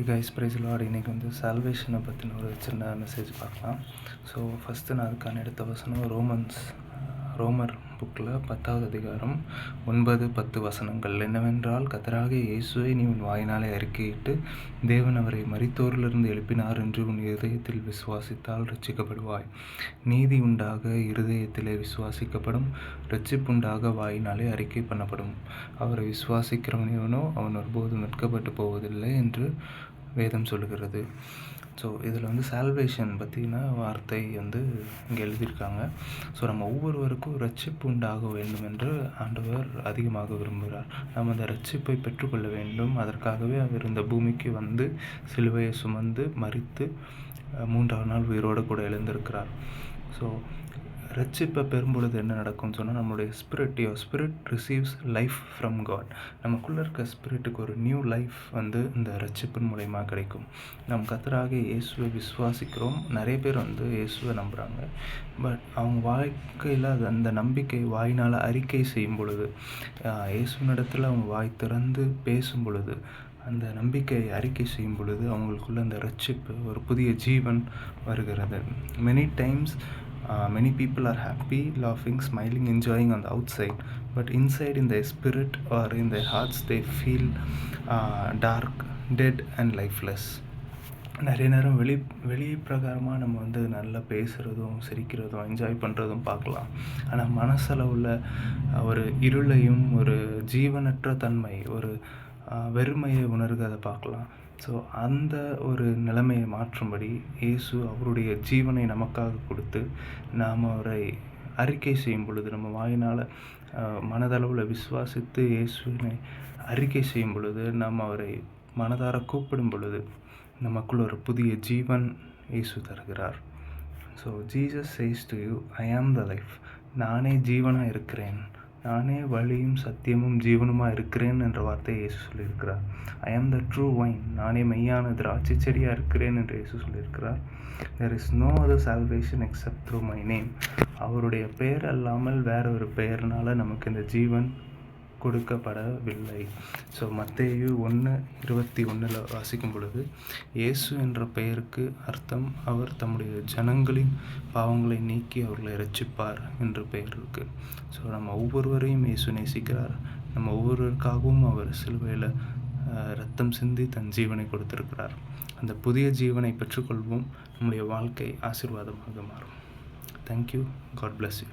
Guys price Lord. இன்றைக்கி வந்து சால்வேஷனை பற்றின ஒரு சின்ன மெசேஜ் பார்க்கலாம். ஸோ ஃபஸ்ட்டு நான் அதுக்கான எடுத்த வசனம் ரோமர் புக்கில் 10வது அதிகாரம் 9-10 வசனங்கள் என்னவென்றால், கர்த்தராகிய இயேசுவை நீ உன் வாயினாலே அறிக்கையிட்டு தேவன் அவரை மரித்தோரிலிருந்து எழுப்பினார் என்று உன் இருதயத்தில் விசுவாசித்தால் ரட்சிக்கப்படுவாய். நீதி உண்டாக இருதயத்திலே விசுவாசிக்கப்படும், ரட்சிப்புண்டாக வாயினாலே அறிக்கை பண்ணப்படும். அவரை விசுவாசிக்கிறவனோ அவன் ஒருபோதும் வெட்கப்பட்டு போவதில்லை என்று வேதம் சொல்லுகிறது. ஸோ இதில் வந்து சால்வேஷன் பற்றின வார்த்தை வந்து இங்கே எழுதியிருக்காங்க. ஸோ நம்ம ஒவ்வொருவருக்கும் ரட்சிப்பு உண்டாக வேண்டும் என்று ஆண்டவர் அதிகமாக விரும்புகிறார். நம்ம அந்த ரட்சிப்பை பெற்றுக்கொள்ள வேண்டும். அதற்காகவே அவர் இந்த பூமிக்கு வந்து சிலுவையை சுமந்து மரித்து 3ஆவது நாள் உயிரோடு கூட எழுந்திருக்கிறார். ஸோ ரட்சிப்பை பெறும்பொழுது என்ன நடக்கும்னு சொன்னால், நம்மளுடைய spirit receives life from God. நமக்குள்ளே இருக்க ஸ்பிரிட்டுக்கு ஒரு நியூ லைஃப் வந்து இந்த ரட்சிப்பின் மூலயமா கிடைக்கும். நம் கர்த்தராகிய இயேசுவை விசுவாசிக்கிறோம். நிறைய பேர் வந்து இயேசுவை நம்புகிறாங்க. பட் அவங்க வாழ்க்கையில் அந்த நம்பிக்கை வாயினால் அறிக்கை செய்யும் பொழுது, இயேசுவினிடத்தில் அவங்க வாய் திறந்து பேசும் பொழுது, அந்த நம்பிக்கை அறிக்கை செய்யும் பொழுது அவங்களுக்குள்ள அந்த ரட்சிப்பு, ஒரு புதிய ஜீவன் வருகிறது. Many people are happy, laughing, smiling, enjoying on the outside, but inside in their spirit or in their hearts they feel dark, dead and lifeless. நிறைய நேரம் வெளி பிரகாரமாக நம்ம வந்து நல்லா பேசுகிறதும் சிரிக்கிறதும் என்ஜாய் பண்ணுறதும் பார்க்கலாம். ஆனால் மனசளவில் ஒரு இருளையும் ஒரு ஜீவனற்ற தன்மை, ஒரு வெறுமையை உணர்கிறத பார்க்கலாம். ஸோ அந்த ஒரு நிலைமையை மாற்றும்படி இயேசு அவருடைய ஜீவனை நமக்காக கொடுத்து, நாம் அவரை அறிக்கை செய்யும் பொழுது, நம்ம வாயினால் மனதளவில் விசுவாசித்து இயேசுவினை அறிக்கை செய்யும் பொழுது, நாம் அவரை மனதார கூப்பிடும் பொழுது நமக்குள்ள ஒரு புதிய ஜீவன் இயேசு தருகிறார். So Jesus says to you, I am the life. நானே ஜீவனாக இருக்கிறேன், நானே வழியும் சத்தியமும் ஜீவனுமாக இருக்கிறேன் என்ற வார்த்தையை இயேசு சொல்லியிருக்கிறார். ஐ ஆம் த ட்ரூ வைன். நானே மெய்யான திராட்சை செடியாக இருக்கிறேன் என்று இயேசு சொல்லியிருக்கிறார். there is no other salvation except through my name. அவருடைய பெயர் அல்லாமல் வேற ஒரு பெயர்னால நமக்கு இந்த ஜீவன் கொடுக்கப்படவில்லை. ஸோ மத்தேயு 1:21 வாசிக்கும் பொழுது, இயேசு என்ற பெயருக்கு அர்த்தம் அவர் தம்முடைய ஜனங்களின் பாவங்களை நீக்கி அவர்களை இரட்சிப்பார் என்று பெயர் இருக்குது. ஸோ நம்ம ஒவ்வொருவரையும் இயேசு நேசிக்கிறார். நம்ம ஒவ்வொருவருக்காகவும் அவர் சிலுவையில் ரத்தம் சிந்தி தன் ஜீவனை கொடுத்திருக்கிறார். அந்த புதிய ஜீவனை பெற்றுக்கொள்வோம். நம்முடைய வாழ்க்கை ஆசீர்வாதமாக மாறும். தேங்க்யூ. God bless you.